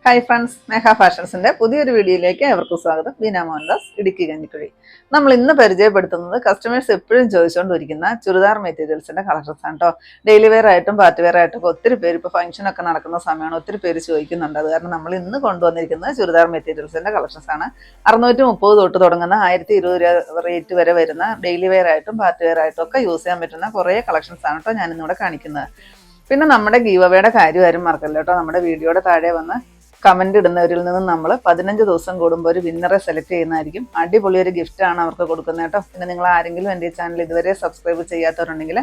Hi friends, മേഘ ഫാഷൻസിന്റെ പുതിയൊരു വീഡിയോയിലേക്ക് ഏവർക്കും സ്വാഗതം. ബീന മോഹൻദാസ്, ഇടുക്കി കഞ്ഞിക്കുഴി. നമ്മൾ ഇന്ന് പരിചയപ്പെടുത്തുന്നത് കസ്റ്റമേഴ്സ് എപ്പോഴും ചോദിച്ചുകൊണ്ടിരിക്കുന്ന ചുരിദാർ മെറ്റീരിയൽസിന്റെ കളക്ഷൻസ് ആണ് കേട്ടോ. ഡെയിലി വെയർ ആയിട്ടും പാർട്ടി വെയർ ആയിട്ടും ഒത്തിരി പേര് ഇപ്പോൾ ഫംഗ്ഷനൊക്കെ നടക്കുന്ന സമയമാണ്, ഒത്തിരി പേര് ചോദിക്കുന്നുണ്ട്. അത് കാരണം നമ്മൾ ഇന്ന് കൊണ്ടുവന്നിരിക്കുന്നത് ചുരിദാർ മെറ്റീരിയൽസിന്റെ കളക്ഷൻസ് ആണ്. 630 തൊട്ട് തുടങ്ങുന്ന 1020 റേറ്റ് വരെ വരുന്ന ഡെയിലി വെയർ ആയിട്ടും പാർട്ടി വെയർ ആയിട്ടും ഒക്കെ യൂസ് ചെയ്യാൻ പറ്റുന്ന കുറേ കളക്ഷൻസ് ആണ് കേട്ടോ ഞാൻ ഇന്നിവിടെ കാണിക്കുന്നത്. പിന്നെ നമ്മുടെ ഗീവ് അവേയുടെ കാര്യം ആരും മറക്കല്ല കേട്ടോ. നമ്മുടെ വീഡിയോയുടെ താഴെ വന്ന് കമന്റ് ഇടുന്നവരിൽ നിന്ന് നമ്മൾ 15 ദിവസം കൂടുമ്പോൾ ഒരു വിന്നറെ സെലക്ട് ചെയ്യുന്നതായിരിക്കും. അടിപൊളി ഒരു ഗിഫ്റ്റ് ആണ് അവർക്ക് കൊടുക്കുന്നത് കേട്ടോ. പിന്നെ നിങ്ങൾ ആരെങ്കിലും എൻ്റെ ഈ ചാനൽ ഇതുവരെ സബ്സ്ക്രൈബ് ചെയ്യാത്തവരുണ്ടെങ്കിൽ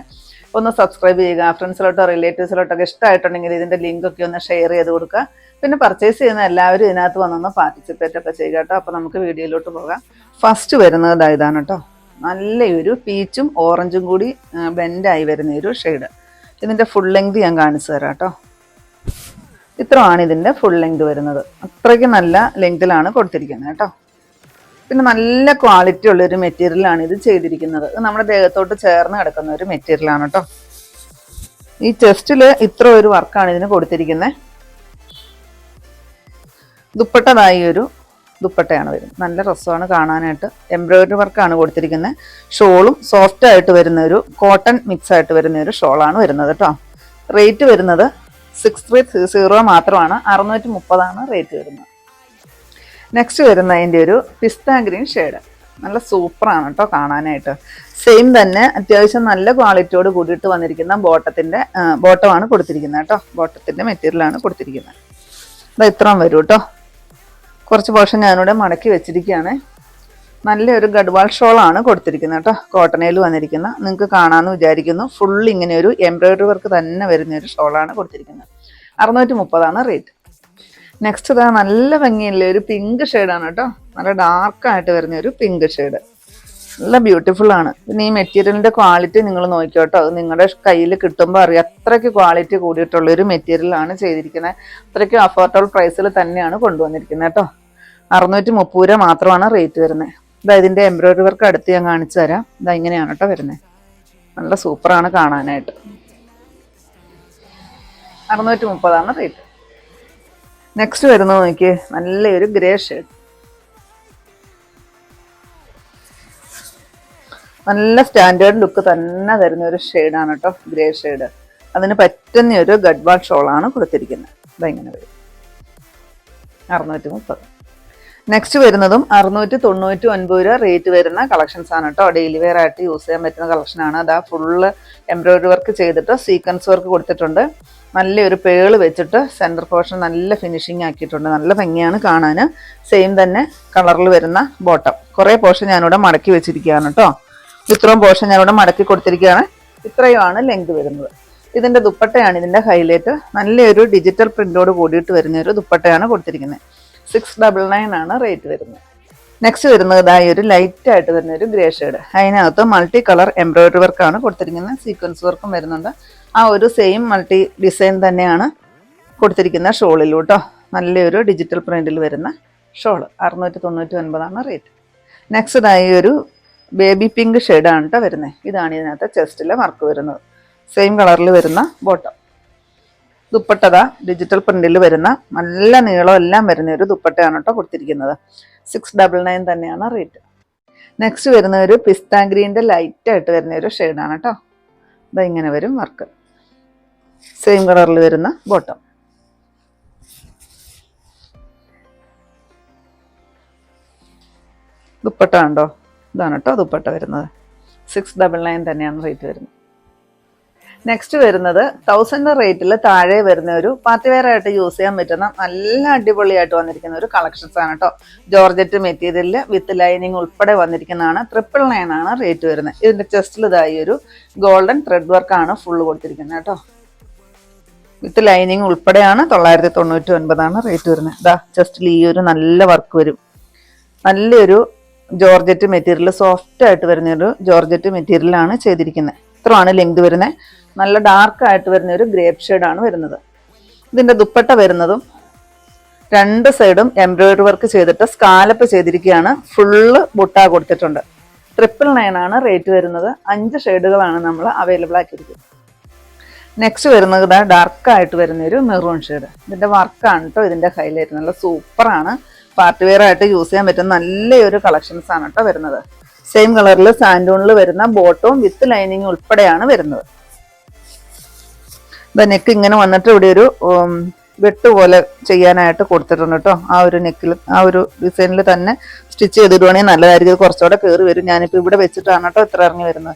ഒന്ന് സബ്സ്ക്രൈബ് ചെയ്യുക. ഫ്രണ്ട്സിലോട്ടോ റിലേറ്റീവ്സിലോട്ടൊക്കെ ഇഷ്ടമായിട്ടുണ്ടെങ്കിൽ ഇതിൻ്റെ ലിങ്കൊക്കെ ഒന്ന് ഷെയർ ചെയ്ത് കൊടുക്കുക. പിന്നെ പർച്ചേസ് ചെയ്യുന്ന എല്ലാവരും ഇതിനകത്ത് വന്നൊന്ന് പാർട്ടിസിപ്പേറ്റ് ഒക്കെ ചെയ്യുക കേട്ടോ. അപ്പോൾ നമുക്ക് വീഡിയോയിലോട്ട് പോകാം. ഫസ്റ്റ് വരുന്നത് ഇതാണ് കേട്ടോ. നല്ലൊരു പീച്ചും ഓറഞ്ചും കൂടി ബെൻഡായി വരുന്ന ഒരു ഷെയ്ഡ്. ഇതിൻ്റെ ഫുൾ ലെങ്ത് ഞാൻ കാണിച്ചു തരാം കേട്ടോ. ഇത്രയാണ് ഇതിൻ്റെ ഫുൾ ലെങ്ത് വരുന്നത്. അത്രയ്ക്ക് നല്ല ലെങ്തിലാണ് കൊടുത്തിരിക്കുന്നത് കേട്ടോ. പിന്നെ നല്ല ക്വാളിറ്റി ഉള്ളൊരു മെറ്റീരിയലാണ് ഇത് ചെയ്തിരിക്കുന്നത്. ഇത് നമ്മുടെ ദേഹത്തോട്ട് ചേർന്ന് കിടക്കുന്ന ഒരു മെറ്റീരിയലാണ് കേട്ടോ. ഈ ചെസ്റ്റിൽ ഇത്ര ഒരു വർക്കാണ് ഇതിന് കൊടുത്തിരിക്കുന്നത്. ദുപ്പട്ടതായി ഒരു ദുപ്പട്ടയാണ് വരുന്നത്. നല്ല രസമാണ് കാണാനായിട്ട്. എംബ്രോയിഡറി വർക്കാണ് കൊടുത്തിരിക്കുന്നത്. ഷോളും സോഫ്റ്റ് ആയിട്ട് വരുന്ന ഒരു കോട്ടൺ മിക്സ് ആയിട്ട് വരുന്ന ഒരു ഷോളാണ് വരുന്നത് കേട്ടോ. റേറ്റ് വരുന്നത് 6330 മാത്രമാണ്. 630 റേറ്റ് വരുന്നത്. നെക്സ്റ്റ് വരുന്ന അതിൻ്റെ ഒരു പിസ്ത ഗ്രീൻ ഷെയ്ഡ്. നല്ല സൂപ്പറാണ് കേട്ടോ കാണാനായിട്ട്. സെയിം തന്നെ അത്യാവശ്യം നല്ല ക്വാളിറ്റിയോട് കൂടിയിട്ട് വന്നിരിക്കുന്ന ബോട്ടമാണ് കൊടുത്തിരിക്കുന്നത് കേട്ടോ. ബോട്ടത്തിൻ്റെ മെറ്റീരിയലാണ് കൊടുത്തിരിക്കുന്നത്. അത് ഇത്രയും വരും കേട്ടോ. കുറച്ച് പോർഷൻ ഞാനിവിടെ മടക്കി വെച്ചിരിക്കുകയാണ്. നല്ലൊരു ഗഡ്വാൾ ഷോളാണ് കൊടുത്തിരിക്കുന്നത് കേട്ടോ. കോട്ടണയിൽ വന്നിരിക്കുന്ന, നിങ്ങൾക്ക് കാണാമെന്ന് വിചാരിക്കുന്നു. ഫുൾ ഇങ്ങനെ ഒരു എംബ്രോയിഡറി വർക്ക് തന്നെ വരുന്ന ഒരു ഷോളാണ് കൊടുത്തിരിക്കുന്നത്. 630 റേറ്റ്. നെക്സ്റ്റ് ഇതാ നല്ല ഭംഗിയില്ലേ ഒരു പിങ്ക് ഷെയ്ഡാണ് കേട്ടോ. നല്ല ഡാർക്കായിട്ട് വരുന്ന ഒരു പിങ്ക് ഷെയ്ഡ്. നല്ല ബ്യൂട്ടിഫുൾ ആണ്. പിന്നെ ഈ മെറ്റീരിയലിൻ്റെ ക്വാളിറ്റി നിങ്ങൾ നോക്കിക്കോട്ടോ. അത് നിങ്ങളുടെ കയ്യിൽ കിട്ടുമ്പോൾ അറിയാം അത്രയ്ക്ക് ക്വാളിറ്റി കൂടിയിട്ടുള്ളൊരു മെറ്റീരിയലാണ് ചെയ്തിരിക്കുന്നത്. അത്രയ്ക്ക് അഫോർഡബിൾ പ്രൈസിൽ തന്നെയാണ് കൊണ്ടുവന്നിരിക്കുന്നത് കേട്ടോ. 630 മാത്രമാണ് റേറ്റ് വരുന്നത്. ഇതാ ഇതിൻ്റെ എംബ്രോയിഡറി വർക്ക് അടുത്ത് ഞാൻ കാണിച്ചു തരാം. ഇതാ ഇങ്ങനെയാണ് കേട്ടോ വരുന്നത്. നല്ല സൂപ്പറാണ് കാണാനായിട്ട്. 630 റേറ്റ്. നെക്സ്റ്റ് വരുന്നത് നോക്കിയേ, നല്ലൊരു ഗ്രേ ഷെയ്ഡ്. നല്ല സ്റ്റാൻഡേർഡ് ലുക്ക് തന്നെ തരുന്ന ഒരു ഷെയ്ഡാണ് കേട്ടോ ഗ്രേ ഷെയ്ഡ്. അതിന് പറ്റുന്ന ഒരു ഗഡ്വാൾ ഷോളാണ് കൊടുത്തിരിക്കുന്നത്. ഇതെങ്ങനെ വരും? 630. നെക്സ്റ്റ് വരുന്നതും 699 റേറ്റ് വരുന്ന കളക്ഷൻസ് ആണ് കേട്ടോ. ഡെയിലി വെയർ ആയിട്ട് യൂസ് ചെയ്യാൻ പറ്റുന്ന കളക്ഷനാണ്. അതാ ഫുള്ള് എംബ്രോയിഡറി വർക്ക് ചെയ്തിട്ട് സീക്വൻസ് വർക്ക് കൊടുത്തിട്ടുണ്ട്. നല്ലൊരു പേള് വെച്ചിട്ട് സെൻറ്റർ പോർഷൻ നല്ല ഫിനിഷിങ് ആക്കിയിട്ടുണ്ട്. നല്ല ഭംഗിയാണ് കാണാൻ. സെയിം തന്നെ കളറിൽ വരുന്ന ബോട്ടം. കുറേ പോർഷൻ ഞാനിവിടെ മടക്കി വെച്ചിരിക്കുകയാണ് കേട്ടോ. ഇത്രയും പോർഷൻ ഞാനിവിടെ മടക്കി കൊടുത്തിരിക്കുകയാണ്. ഇത്രയുമാണ് ലെങ്ത് വരുന്നത്. ഇതിൻ്റെ ദുപ്പട്ടയാണ് ഇതിൻ്റെ ഹൈലൈറ്റ്. നല്ലൊരു ഡിജിറ്റൽ പ്രിൻ്റോട് കൂടിയിട്ട് വരുന്ന ഒരു ദുപ്പട്ടയാണ് കൊടുത്തിരിക്കുന്നത്. 699 റേറ്റ് വരുന്നത്. നെക്സ്റ്റ് വരുന്നത് ഇതായി ഒരു ലൈറ്റ് ആയിട്ട് വരുന്ന ഒരു ഗ്രേ ഷെയ്ഡ്. അതിനകത്ത് മൾട്ടി കളർ എംബ്രോയിഡറി വർക്കാണ് കൊടുത്തിരിക്കുന്നത്. സീക്വൻസ് വർക്കും വരുന്നുണ്ട്. ആ ഒരു സെയിം മൾട്ടി ഡിസൈൻ തന്നെയാണ് കൊടുത്തിരിക്കുന്ന ഷോളിലൂട്ടോ. നല്ലൊരു ഡിജിറ്റൽ പ്രിന്റിൽ വരുന്ന ഷോള്. 699 റേറ്റ്. നെക്സ്റ്റ് ഇതായി ഒരു ബേബി പിങ്ക് ഷെയ്ഡാണ് കേട്ടോ വരുന്നത്. ഇതാണ് ഇതിനകത്ത് ചെസ്റ്റിലെ വർക്ക് വരുന്നത്. സെയിം കളറിൽ വരുന്ന ബോട്ടം. ദുപ്പട്ടത ഡിജിറ്റൽ പ്രിന്റിൽ വരുന്ന നല്ല നീളം എല്ലാം വരുന്ന ഒരു ദുപ്പട്ടയാണ് കേട്ടോ കൊടുത്തിരിക്കുന്നത്. 699 തന്നെയാണ് റേറ്റ്. നെക്സ്റ്റ് വരുന്ന ഒരു പിസ്ത ഗ്രീൻ്റെ ലൈറ്റ് ആയിട്ട് വരുന്ന ഒരു ഷെയ്ഡാണ് കേട്ടോ. ഇതാ ഇങ്ങനെ വരും വർക്ക്. സെയിം കളറിൽ വരുന്ന ബോട്ടം. ദുപ്പട്ട ഉണ്ടോ? ഇതാണ് കേട്ടോ ദുപ്പട്ട വരുന്നത്. 699 തന്നെയാണ് റേറ്റ് വരുന്നത്. നെക്സ്റ്റ് വരുന്നത് 1000 റേറ്റിൽ താഴെ വരുന്ന ഒരു പാർട്ടി വെയർ ആയിട്ട് യൂസ് ചെയ്യാൻ പറ്റുന്ന നല്ല അടിപൊളിയായിട്ട് വന്നിരിക്കുന്ന ഒരു കളക്ഷൻസ് ആണ് കേട്ടോ. ജോർജറ്റ് മെറ്റീരിയലിൽ വിത്ത് ലൈനിങ് ഉൾപ്പെടെ വന്നിരിക്കുന്നതാണ്. 999 റേറ്റ് വരുന്നത്. ഇതിൻ്റെ ചെസ്റ്റിൽ ഇതായി ഒരു ഗോൾഡൻ ത്രെഡ് വർക്കാണ് ഫുള്ള് കൊടുത്തിരിക്കുന്നത് കേട്ടോ. വിത്ത് ലൈനിങ് ഉൾപ്പെടെയാണ് 999 റേറ്റ് വരുന്നത്. ഇതാ ചെസ്റ്റിൽ ഈ ഒരു നല്ല വർക്ക് വരും. നല്ലൊരു ജോർജറ്റ് മെറ്റീരിയൽ, സോഫ്റ്റ് ആയിട്ട് വരുന്നൊരു ജോർജറ്റ് മെറ്റീരിയലാണ് ചെയ്തിരിക്കുന്നത്. ഇത്രയാണ് ലെങ്ത് വരുന്നത്. നല്ല ഡാർക്ക് ആയിട്ട് വരുന്ന ഒരു ഗ്രേപ്പ് ഷെയ്ഡാണ് വരുന്നത്. ഇതിൻ്റെ ദുപ്പട്ട വരുന്നതും രണ്ട് സൈഡും എംബ്രോയിഡറി വർക്ക് ചെയ്തിട്ട് സ്കാലപ്പ് ചെയ്തിരിക്കുകയാണ്. ഫുള്ള് ബുട്ട കൊടുത്തിട്ടുണ്ട്. 999 റേറ്റ് വരുന്നത്. 5 ഷെയ്ഡുകളാണ് നമ്മൾ അവൈലബിൾ ആക്കിയിരിക്കുന്നത്. നെക്സ്റ്റ് വരുന്നത് ഇതാ ഡാർക്കായിട്ട് വരുന്നൊരു മെറൂൺ ഷെയ്ഡ്. ഇതിൻ്റെ വർക്കാണ് കേട്ടോ ഇതിൻ്റെ ഹൈലൈറ്റ്. നല്ല സൂപ്പറാണ്. പാർട്ടി വെയർ ആയിട്ട് യൂസ് ചെയ്യാൻ പറ്റുന്ന നല്ലൊരു കളക്ഷൻസ് ആണ് കേട്ടോ വരുന്നത്. സെയിം കളറിൽ സാൻഡൂണിൽ വരുന്ന ബോട്ടവും വിത്ത് ലൈനിങ് ഉൾപ്പെടെയാണ് വരുന്നത്. നെക്ക് ഇങ്ങനെ വന്നിട്ട് ഇവിടെ ഒരു വെട്ട് പോലെ ചെയ്യാനായിട്ട് കൊടുത്തിട്ടുണ്ട് കേട്ടോ. ആ ഒരു നെക്കിൽ ആ ഒരു ഡിസൈനിൽ തന്നെ സ്റ്റിച്ച് ചെയ്തിടുവാണെങ്കിൽ നല്ലതായിരിക്കും. ഇത് കുറച്ചുകൂടെ കയറി വരും. ഞാനിപ്പോൾ ഇവിടെ വെച്ചിട്ടാണ് കേട്ടോ ഇത്ര ഇറങ്ങി വരുന്നത്.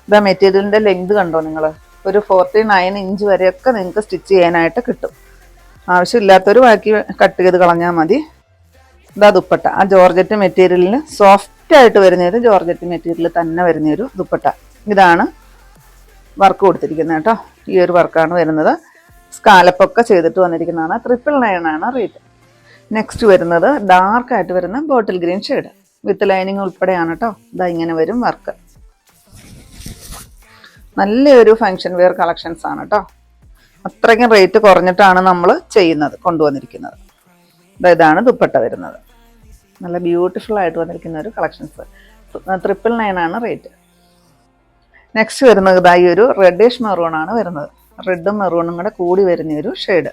ഇതാ മെറ്റീരിയലിൻ്റെ ലെങ്ത് കണ്ടോ നിങ്ങൾ? ഒരു 49 ഇഞ്ച് വരെയൊക്കെ നിങ്ങൾക്ക് സ്റ്റിച്ച് ചെയ്യാനായിട്ട് കിട്ടും. ആവശ്യമില്ലാത്തൊരു ബാക്കി കട്ട് ചെയ്ത് കളഞ്ഞാൽ മതി. ഇതാ ദുപ്പട്ട. ആ ജോർജറ്റ് മെറ്റീരിയലിന് സോഫ്റ്റ് ആയിട്ട് വരുന്നൊരു ജോർജറ്റ് മെറ്റീരിയൽ തന്നെ വരുന്നൊരു ദുപ്പട്ട. ഇതാണ് വർക്ക് കൊടുത്തിരിക്കുന്നത് കേട്ടോ. ഈ ഒരു വർക്കാണ് വരുന്നത്. സ്കാലപ്പൊക്കെ ചെയ്തിട്ട് വന്നിരിക്കുന്നതാണ്. 999 ആണ് റേറ്റ്. നെക്സ്റ്റ് വരുന്നത് ഡാർക്കായിട്ട് വരുന്ന bottle green shade with lining ഉൾപ്പെടെയാണ് കേട്ടോ. ഇതാ ഇങ്ങനെ വരും വർക്ക്. നല്ലൊരു ഫങ്ഷൻ വെയർ കളക്ഷൻസ് ആണ് കേട്ടോ. അത്രയ്ക്കും റേറ്റ് കുറഞ്ഞിട്ടാണ് നമ്മൾ കൊണ്ടുവന്നിരിക്കുന്നത്. ഇതാണ് ദുപ്പട്ട വരുന്നത്. നല്ല ബ്യൂട്ടിഫുൾ ആയിട്ട് വന്നിരിക്കുന്ന ഒരു കളക്ഷൻസ്. 999 ആണ് റേറ്റ്. നെക്സ്റ്റ് വരുന്നത് ഇതായി ഒരു റെഡിഷ് മെറൂൺ ആണ് വരുന്നത്. റെഡും മെറൂണും കൂടെ കൂടി വരുന്ന ഒരു ഷെയ്ഡ്.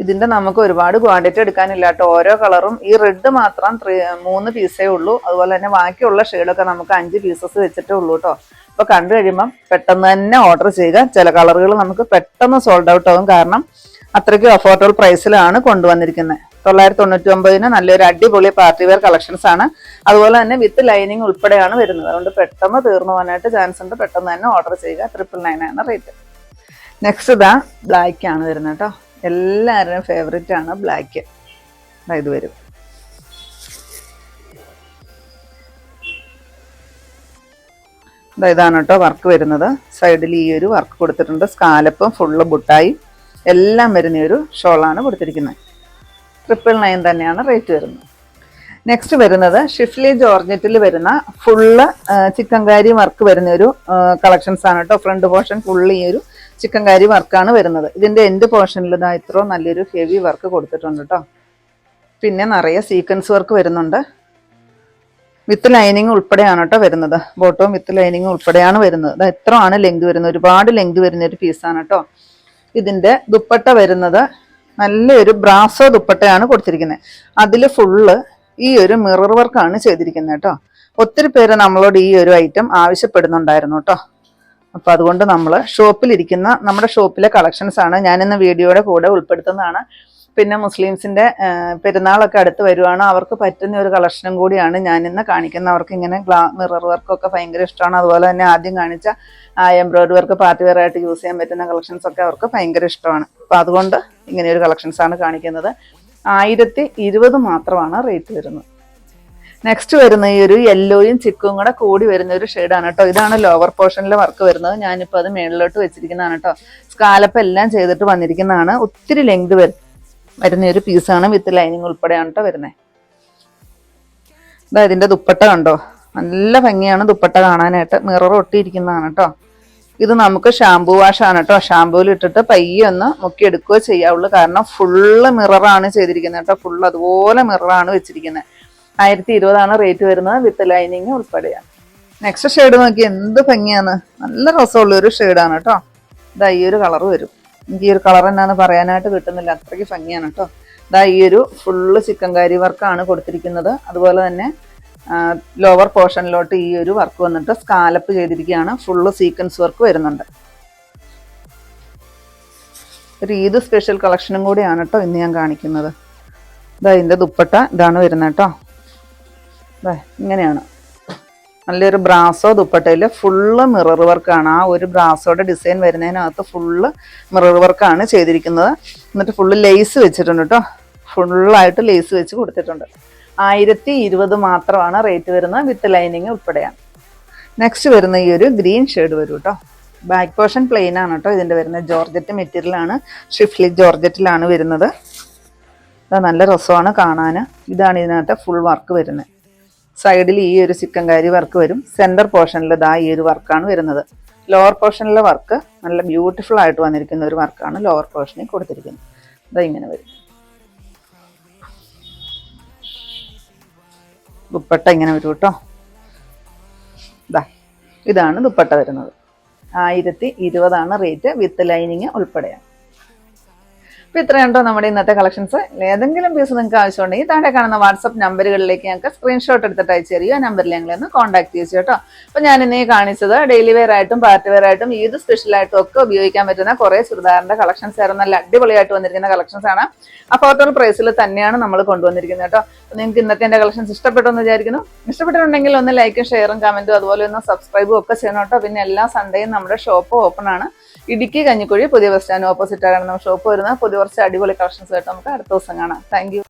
ഇതിന്റെ നമുക്ക് ഒരുപാട് ക്വാണ്ടിറ്റി എടുക്കാനില്ല കേട്ടോ. ഓരോ കളറും ഈ റെഡ് മാത്രം 3 പീസേ ഉള്ളൂ. അതുപോലെ തന്നെ ബാക്കിയുള്ള ഷെയ്ഡൊക്കെ നമുക്ക് 5 പീസസ് വെച്ചിട്ടേ ഉള്ളൂ കേട്ടോ. അപ്പോൾ കണ്ടു കഴിയുമ്പം പെട്ടെന്ന് തന്നെ ഓർഡർ ചെയ്യുക. ചില കളറുകൾ നമുക്ക് പെട്ടെന്ന് സോൾഡ് ഔട്ട് ആവും. കാരണം അത്രയ്ക്ക് അഫോർഡബിൾ പ്രൈസിലാണ് കൊണ്ടുവന്നിരിക്കുന്നത്. 999 നല്ലൊരു അടിപൊളി പാർട്ടി വെയർ കളക്ഷൻസ് ആണ്. അതുപോലെ തന്നെ വിത്ത് ലൈനിങ് ഉൾപ്പെടെയാണ് വരുന്നത്. അതുകൊണ്ട് പെട്ടെന്ന് തീർന്നു പോകാനായിട്ട് ചാൻസ് ഉണ്ട്. പെട്ടെന്ന് തന്നെ ഓർഡർ ചെയ്യുക. 999 ആണ് റേറ്റ്. നെക്സ്റ്റ് ഇതാ ബ്ലാക്ക് ആണ് വരുന്നത് കേട്ടോ. എല്ലാവരുടെയും ഫേവറേറ്റ് ആണ് ബ്ലാക്ക്. ഇത് വരും. ഇതാണ് കേട്ടോ വർക്ക് വരുന്നത്. സൈഡിൽ ഈ ഒരു വർക്ക് കൊടുത്തിട്ടുണ്ട്. സ്കാലപ്പും ഫുള്ള് ബുട്ടായി എല്ലാം വരുന്ന ഒരു ഷോളാണ് കൊടുത്തിരിക്കുന്നത്. 999 തന്നെയാണ് റേറ്റ് വരുന്നത്. നെക്സ്റ്റ് വരുന്നത് ഷിഫ്ലി ജോർജറ്റിൽ വരുന്ന ഫുള്ള് ചിക്കൻകാരി വർക്ക് വരുന്ന ഒരു കളക്ഷൻസ് ആണ് കേട്ടോ. ഫ്രണ്ട് പോർഷൻ ഫുള്ള് ഈ ഒരു ചിക്കൻകാരി വർക്കാണ് വരുന്നത്. ഇതിൻ്റെ എൻഡ് പോർഷനിൽ ഇതാ ഇത്രയും നല്ലൊരു ഹെവി വർക്ക് കൊടുത്തിട്ടുണ്ട് കേട്ടോ. പിന്നെ നിറയെ സീക്വൻസ് വർക്ക് വരുന്നുണ്ട്. വിത്ത് ലൈനിങ് ഉൾപ്പെടെയാണ് കേട്ടോ വരുന്നത്. ബോട്ടവും വിത്ത് ലൈനിങ് ഉൾപ്പെടെയാണ് വരുന്നത്. അത് എത്രയാണ് ലെങ്ത് വരുന്നത്? ഒരുപാട് ലെങ്ത് വരുന്ന ഒരു പീസാണ് കേട്ടോ. ഇതിൻ്റെ ദുപ്പട്ട വരുന്നത് നല്ലൊരു ബ്രാസോ ദുപ്പട്ടയാണ് കൊടുത്തിരിക്കുന്നത്. അതിൽ ഫുള്ള് ഈ ഒരു മിറർ വർക്കാണ് ചെയ്തിരിക്കുന്നത് കേട്ടോ. ഒത്തിരി പേര് നമ്മളോട് ഈ ഒരു ഐറ്റം ആവശ്യപ്പെടുന്നുണ്ടായിരുന്നു കേട്ടോ. അപ്പം അതുകൊണ്ട് നമ്മൾ ഷോപ്പിലിരിക്കുന്ന നമ്മുടെ ഷോപ്പിലെ കളക്ഷൻസ് ആണ് ഞാനിന്ന് വീഡിയോയുടെ കൂടെ ഉൾപ്പെടുത്തുന്നതാണ്. പിന്നെ മുസ്ലിംസിൻ്റെ പെരുന്നാളൊക്കെ അടുത്ത് വരുവാണ്. അവർക്ക് പറ്റുന്ന ഒരു കളക്ഷനും കൂടിയാണ് ഞാനിന്ന് കാണിക്കുന്നത്. അവർക്ക് ഇങ്ങനെ മിറർ വർക്കൊക്കെ ഭയങ്കര ഇഷ്ടമാണ്. അതുപോലെ തന്നെ ആദ്യം കാണിച്ച എംബ്രോയിഡറി വർക്ക് പാർട്ടി വെയർ ആയിട്ട് യൂസ് ചെയ്യാൻ പറ്റുന്ന കളക്ഷൻസ് ഒക്കെ അവർക്ക് ഭയങ്കര ഇഷ്ടമാണ്. അപ്പോൾ അതുകൊണ്ട് ഇങ്ങനെയൊരു കളക്ഷൻസ് ആണ് കാണിക്കുന്നത്. 1020 മാത്രമാണ് റേറ്റ് വരുന്നത്. നെക്സ്റ്റ് വരുന്ന ഈ ഒരു യെല്ലോയും ചിക്കും കൂടെ കൂടി വരുന്ന ഒരു ഷെയ്ഡാണ് കേട്ടോ. ഇതാണ് ലോവർ പോർഷനിലെ വർക്ക് വരുന്നത്. ഞാനിപ്പോൾ അത് മേളിലോട്ട് വെച്ചിരിക്കുന്നതാണ് കേട്ടോ. സ്കാലപ്പ് എല്ലാം ചെയ്തിട്ട് വന്നിരിക്കുന്നതാണ്. ഒത്തിരി ലെങ്ത് വരുന്ന ഒരു പീസാണ്. വിത്ത് ലൈനിങ് ഉൾപ്പെടെയാണ് കേട്ടോ വരുന്നത്. ഇതാ ഇതിൻ്റെ ദുപ്പട്ട കണ്ടോ? നല്ല ഭംഗിയാണ് ദുപ്പട്ട കാണാനായിട്ട്. മിറർ ഒട്ടിയിരിക്കുന്നതാണ് കേട്ടോ. ഇത് നമുക്ക് ഷാംപൂ വാഷാണ് കേട്ടോ. ഷാംപൂവിൽ ഇട്ടിട്ട് പയ്യെ ഒന്ന് മുക്കിയെടുക്കുകയോ ചെയ്യാവുള്ളൂ. കാരണം ഫുള്ള് മിററാണ് ചെയ്തിരിക്കുന്നത് കേട്ടോ. ഫുള്ള് അതുപോലെ മിററാണ് വെച്ചിരിക്കുന്നത്. 1020 റേറ്റ് വരുന്നത് വിത്ത് ലൈനിങ് ഉൾപ്പെടെയാണ്. നെക്സ്റ്റ് ഷെയ്ഡ് നോക്കി എന്ത് ഭംഗിയാണ്. നല്ല രസമുള്ള ഒരു ഷെയ്ഡാണ് കേട്ടോ. ഇതാ ഈ ഒരു കളർ വരും. എനിക്ക് ഈ ഒരു കളർ എന്നാന്ന് പറയാനായിട്ട് കിട്ടുന്നില്ല. അത്രയ്ക്ക് ഭംഗിയാണ് കേട്ടോ. ഇതാ ഈ ഒരു ഫുള്ള് ചിക്കൻകാരി വർക്കാണ് കൊടുത്തിരിക്കുന്നത്. അതുപോലെ തന്നെ ലോവർ പോർഷനിലോട്ട് ഈ ഒരു വർക്ക് വന്നിട്ട് സ്കാലപ്പ് ചെയ്തിരിക്കുകയാണ്. ഫുള്ള് സീക്വൻസ് വർക്ക് വരുന്നുണ്ട്. ഒരു ഈദ് സ്പെഷ്യൽ കളക്ഷനും കൂടിയാണ് കേട്ടോ ഇന്ന് ഞാൻ കാണിക്കുന്നത്. ഇതാ ഇതിൻ്റെ ദുപ്പട്ട ഇതാണ് വരുന്നത് കേട്ടോ. ഇങ്ങനെയാണ്. നല്ലൊരു ബ്രാസോ ദുപ്പട്ടയിൽ ഫുള്ള് മിറർ വർക്കാണ്. ആ ഒരു ബ്രാസോയുടെ ഡിസൈൻ വരുന്നതിനകത്ത് ഫുള്ള് മിറർ വർക്കാണ് ചെയ്തിരിക്കുന്നത്. എന്നിട്ട് ഫുള്ള് ലേസ് വെച്ചിട്ടുണ്ട് കേട്ടോ. ഫുള്ളായിട്ട് ലേസ് വെച്ച് കൊടുത്തിട്ടുണ്ട്. 1020 മാത്രമാണ് റേറ്റ് വരുന്നത്. വിത്ത് ലൈനിങ് ഉൾപ്പെടെയാണ്. നെക്സ്റ്റ് വരുന്ന ഈ ഒരു ഗ്രീൻ ഷെയ്ഡ് വരും കേട്ടോ. ബാക്ക് പോർഷൻ പ്ലെയിൻ ആണ് കേട്ടോ ഇതിൻ്റെ വരുന്നത്. ജോർജറ്റ് മെറ്റീരിയലാണ്. ഷിഫ്ലി ജോർജറ്റിലാണ് വരുന്നത്. അത് നല്ല രസമാണ് കാണാൻ. ഇതാണ് ഇതിനകത്ത് ഫുൾ വർക്ക് വരുന്നത്. സൈഡിൽ ഈ ഒരു ചിക്കൻകാരി വർക്ക് വരും. സെൻറ്റർ പോർഷനിൽ ഇതാ ഈ ഒരു വർക്കാണ് വരുന്നത്. ലോവർ പോർഷനിലെ വർക്ക് നല്ല ബ്യൂട്ടിഫുൾ ആയിട്ട് വന്നിരിക്കുന്ന ഒരു വർക്കാണ് ലോവർ പോർഷനിൽ കൊടുത്തിരിക്കുന്നത്. ഇതാ ഇങ്ങനെ വരും. ദുപ്പട്ട ഇങ്ങനെ വരും കേട്ടോ. ഇതാണ് ദുപ്പട്ട വരുന്നത്. 1020 റേറ്റ് വിത്ത് ലൈനിങ് ഉൾപ്പെടെയാണ്. അപ്പോൾ ഇത്രയുണ്ടോ നമ്മുടെ ഇന്നത്തെ കളക്ഷൻസ്. ഏതെങ്കിലും പീസ് നിങ്ങൾക്ക് ആവശ്യമുണ്ടെങ്കിൽ താഴെ കാണുന്ന വാട്സപ്പ് നമ്പറുകളിലേക്ക് ഞങ്ങൾക്ക് സ്ക്രീൻഷോട്ട് എടുത്തിട്ട് അയച്ചു തരിക. നമ്പറിൽ ഞങ്ങളൊന്ന് കോൺടാക്ട് ചെയ്യിച്ചു കേട്ടോ. അപ്പോൾ ഞാൻ ഇന്നീ കാണിച്ചത് ഡെയിലി വെയർ ആയിട്ടും പാർട്ടി വെയർ ആയിട്ടും ഈദ് സ്പെഷ്യലായിട്ടും ഒക്കെ ഉപയോഗിക്കാൻ പറ്റുന്ന കുറേ ചുരിദാറിന്റെ കളക്ഷൻസ് ആയിരുന്നു. നല്ല അടിപൊളിയായിട്ട് വന്നിരിക്കുന്ന കളക്ഷൻസ് ആണ്. അഫോർഡബിൾ പ്രൈസിൽ തന്നെയാണ് നമ്മൾ കൊണ്ടുവന്നിരിക്കുന്നത് കേട്ടോ. അപ്പോൾ നിങ്ങൾക്ക് ഇന്നത്തെ എൻ്റെ കളക്ഷൻസ് ഇഷ്ടപ്പെട്ടു എന്ന് വിചാരിക്കുന്നു. ഇഷ്ടപ്പെട്ടിട്ടുണ്ടെങ്കിൽ ഒന്ന് ലൈക്കും ഷെയറും കമന്റും അതുപോലെ ഒന്ന് സബ്സ്ക്രൈബും ഒക്കെ ചെയ്യണം കേട്ടോ. പിന്നെ എല്ലാ സൺഡേയും നമ്മുടെ ഷോപ്പ് ഓപ്പൺ ആണ്. ഇടുക്കി കഞ്ഞിക്കുഴി പുതിയ ബസ് സ്റ്റാൻഡ് ഓപ്പോസിറ്റ് ആണ് നമ്മുടെ ഷോപ്പ് വരുന്നത്. പുതിയ കുറച്ച് അടിപൊളി കളക്ഷൻസ് ആയിട്ട് നമുക്ക് അടുത്ത ദിവസം കാണാം. Thank you.